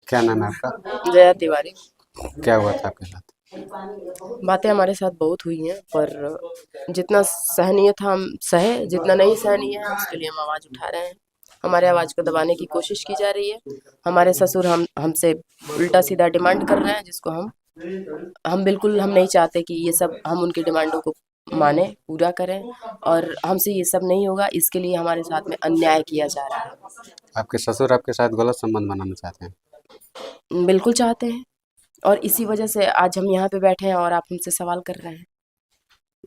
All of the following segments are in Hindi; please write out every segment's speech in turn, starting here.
क्या नाम है आपका? जया तिवारी। क्या हुआ था आपके साथ? बातें हमारे साथ बहुत हुई हैं, पर जितना सहनीय था हम सहे, जितना नहीं सहनीय है उसके लिए हम आवाज़ उठा रहे हैं। हमारे आवाज़ को दबाने की कोशिश की जा रही है। हमारे ससुर हमसे उल्टा सीधा डिमांड कर रहे हैं, जिसको हम बिल्कुल हम नहीं चाहते कि ये सब हम उनकी डिमांडों को माने, पूरा करें, और हमसे ये सब नहीं होगा। इसके लिए हमारे साथ में अन्याय किया जा रहा आपके ससुर आपके साथ गलत संबंध बनाना चाहते हैं? है। बिल्कुल चाहते हैं, और इसी वजह से आज हम यहाँ पे बैठे हैं और आप हमसे सवाल कर रहे हैं।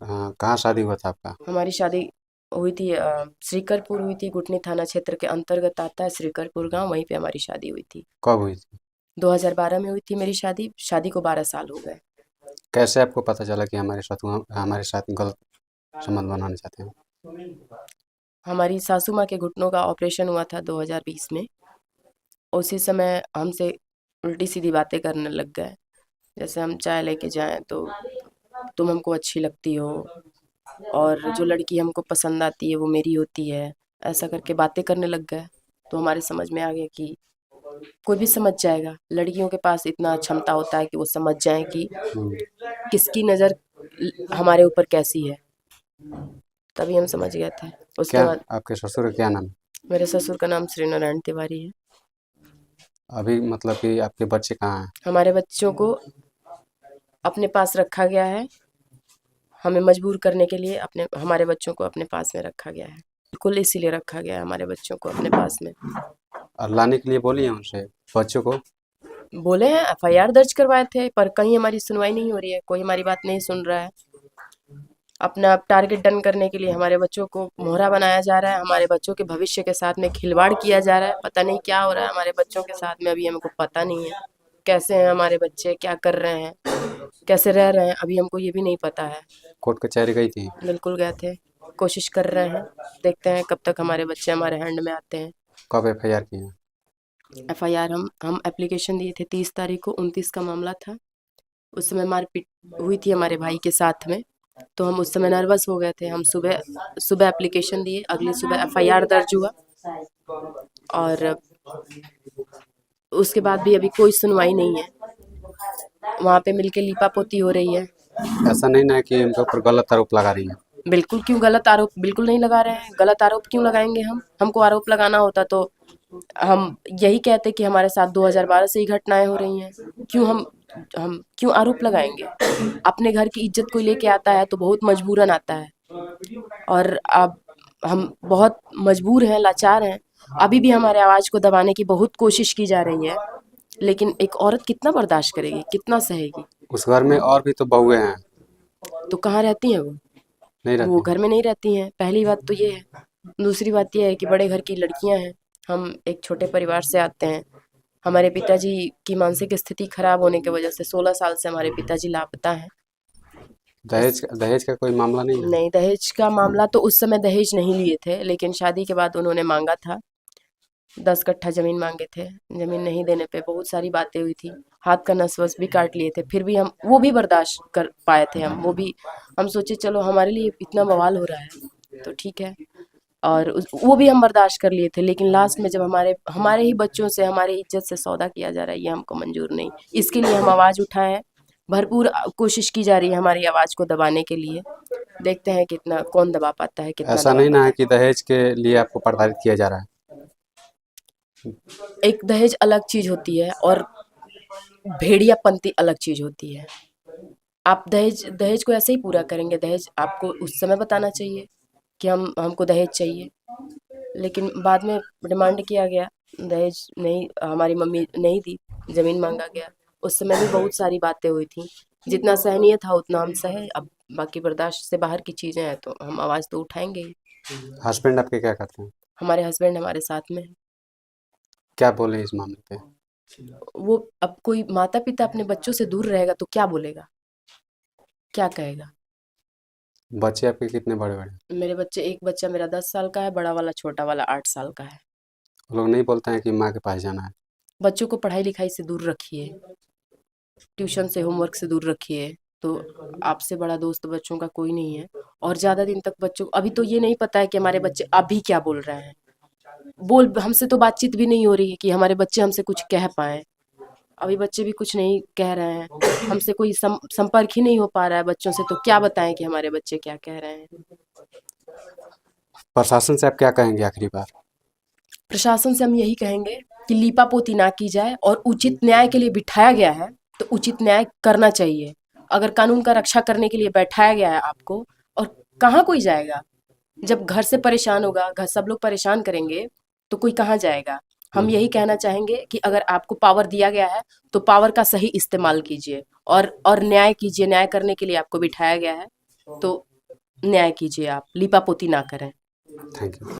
हाँ, कहाँ शादी हुआ था आपका? हमारी शादी हुई थी श्रीकरपुर हुई थी। गुटनी थाना क्षेत्र के अंतर्गत आता है श्रीकरपुर गांव, वहीं पे हमारी शादी हुई थी। कब हुई थी? 2012 में हुई थी मेरी शादी। शादी को 12 साल हो गए। कैसे आपको पता चला कि हमारे साथ गलत संबंध बनाना चाहते हैं? हमारी सासू माँ के घुटनों का ऑपरेशन हुआ था 2020 में। उसी समय हमसे उल्टी सीधी बातें करने लग गए। जैसे हम चाय लेके जाएं तो तुम हमको अच्छी लगती हो, और जो लड़की हमको पसंद आती है वो मेरी होती है, ऐसा करके बातें करने लग गए। तो हमारे समझ में आ गया कि कोई भी समझ जाएगा, लड़कियों के पास इतना क्षमता होता है कि वो समझ जाएं कि हम्म, किसकी नज़र हमारे ऊपर कैसी है। तभी हम समझ गए थे। उसके क्या बाद आपके ससुर का क्या नाम है? मेरे ससुर का नाम श्री नारायण तिवारी है। अभी मतलब कि आपके बच्चे कहाँ हैं? हमारे बच्चों को अपने पास रखा गया है, हमें मजबूर करने के लिए अपने हमारे बच्चों को अपने पास में रखा गया है। बिल्कुल इसीलिए रखा गया है हमारे बच्चों को अपने पास में। और लाने के लिए बोली है उनसे बच्चों को? बोले हैं, एफआईआर दर्ज करवाए थे, पर कहीं हमारी सुनवाई नहीं हो रही है, कोई हमारी बात नहीं सुन रहा है। अपना टारगेट डन करने के लिए हमारे बच्चों को मोहरा बनाया जा रहा है, हमारे बच्चों के भविष्य के साथ में खिलवाड़ किया जा रहा है। पता नहीं क्या हो रहा है हमारे बच्चों के साथ में, अभी हमको पता नहीं है कैसे हैं हमारे बच्चे, क्या कर रहे हैं, कैसे रह रहे हैं, अभी हमको ये भी नहीं पता है। कोर्ट कचहरी गई थी? बिल्कुल गए थे, कोशिश कर रहे हैं, देखते हैं कब तक हमारे बच्चे हमारे हैंड में आते हैं। कब एफआईआर की है? एफआईआर हम एप्लीकेशन दिए थे 30 तारीख को, 29 का मामला था। उस समय मारपीट हुई थी हमारे भाई के साथ में, तो हम उस समय नर्वस हो गए थे। हम सुबह सुबह एप्लीकेशन दिए, अगली सुबह एफआईआर दर्ज हुआ, और उसके बाद भी अभी कोई सुनवाई नहीं है। वहाँ पे मिलके लीपापोती हो रही है। ऐसा नहीं ना है कि उनके ऊपर गलत आरोप लगा रही है? बिल्कुल, क्यों गलत आरोप बिल्कुल नहीं लगा रहे हैं। गलत आरोप क्यों लगाएंगे हम? हमको आरोप लगाना होता तो हम यही कहते कि हमारे साथ 2012 से ही घटनाएं हो रही हैं। क्यों हम क्यों आरोप लगाएंगे? अपने घर की इज्जत कोई लेके आता है तो बहुत मजबूरन आता है, और अब हम बहुत मजबूर हैं, लाचार हैं। अभी भी हमारे आवाज़ को दबाने की बहुत कोशिश की जा रही है, लेकिन एक औरत कितना बर्दाश्त करेगी, कितना सहेगी? उस घर में और भी तो बहुएं हैं। तो कहाँ रहती हैं वो? नहीं वो रहती? घर में नहीं रहती हैं, पहली बात तो ये है। दूसरी बात ये है कि बड़े घर की लड़कियां हैं, हम एक छोटे परिवार से आते हैं। हमारे पिताजी की मानसिक स्थिति खराब होने की वजह से 16 साल से हमारे पिताजी लापता हैं। दहेज इस दहेज का कोई मामला नहीं ना? नहीं, दहेज का मामला तो उस समय दहेज नहीं लिए थे, लेकिन शादी के बाद उन्होंने मांगा था। 10 कट्ठा जमीन मांगे थे। जमीन नहीं देने पे बहुत सारी बातें हुई थी, हाथ का नस वस भी काट लिए थे, फिर भी हम वो भी बर्दाश्त कर पाए थे। वो भी हम सोचे चलो हमारे लिए इतना बवाल हो रहा है तो ठीक है, और वो भी हम बर्दाश्त कर लिए थे। लेकिन लास्ट में जब हमारे हमारे ही बच्चों से, हमारी इज्जत से सौदा किया जा रहा है, ये हमको मंजूर नहीं। इसके लिए हम आवाज़ उठाए हैं, भरपूर कोशिश की जा रही है हमारी आवाज़ को दबाने के लिए। देखते हैं कितना कौन दबा पाता है, कितना ऐसा दबा नहीं ना पाता है है। कि दहेज के लिए आपको प्रताड़ित किया जा रहा है? एक दहेज अलग चीज होती है और भेड़ियापंती अलग चीज होती है। आप दहेज दहेज को ऐसे ही पूरा करेंगे? दहेज आपको उस समय बताना चाहिए कि हमको दहेज चाहिए, लेकिन बाद में डिमांड किया गया, दहेज नहीं, हमारी मम्मी नहीं दी, जमीन मांगा गया। उस समय भी बहुत सारी बातें हुई थी, जितना सहनीय था उतना हम सहे। अब बाकी बर्दाश्त से बाहर की चीजें हैं तो हम आवाज तो उठाएंगे ही। हस्बैंड आपके क्या करते हैं? हमारे हस्बैंड हमारे साथ में हैं। क्या बोले इस मामले पे? वो अब कोई माता पिता अपने बच्चों से दूर रहेगा तो क्या बोलेगा, क्या कहेगा? बच्चे आपके कितने बड़े बड़े? मेरे बच्चे, एक बच्चा मेरा 10 साल का है, बड़ा वाला, छोटा वाला 8 साल का है। वो लोग नहीं बोलते हैं कि माँ के पास जाना है? बच्चों को पढ़ाई लिखाई से दूर रखिए, ट्यूशन से, होमवर्क से दूर रखिए। तो आपसे बड़ा दोस्त बच्चों का कोई नहीं है। और ज़्यादा दिन तक बच्चों, अभी तो ये नहीं पता है कि हमारे बच्चे अभी क्या बोल रहे हैं। बोल हमसे तो बातचीत भी नहीं हो रही है कि हमारे बच्चे हमसे कुछ कह पाए। अभी बच्चे भी कुछ नहीं कह रहे हैं, हमसे कोई संपर्क ही नहीं हो पा रहा है बच्चों से, तो क्या बताएं कि हमारे बच्चे क्या कह रहे हैं। प्रशासन से आप क्या कहेंगे आखिरी बार? प्रशासन से हम यही कहेंगे कि लीपापोती ना की जाए, और उचित न्याय के लिए बिठाया गया है तो उचित न्याय करना चाहिए। अगर कानून का रक्षा करने के लिए बैठाया गया है आपको, और कहाँ कोई जाएगा? जब घर से परेशान होगा, घर सब लोग परेशान करेंगे, तो कोई कहाँ जाएगा? हम यही कहना चाहेंगे कि अगर आपको पावर दिया गया है तो पावर का सही इस्तेमाल कीजिए, और न्याय कीजिए। न्याय करने के लिए आपको बिठाया गया है तो न्याय कीजिए, आप लीपापोती ना करें। Thank you.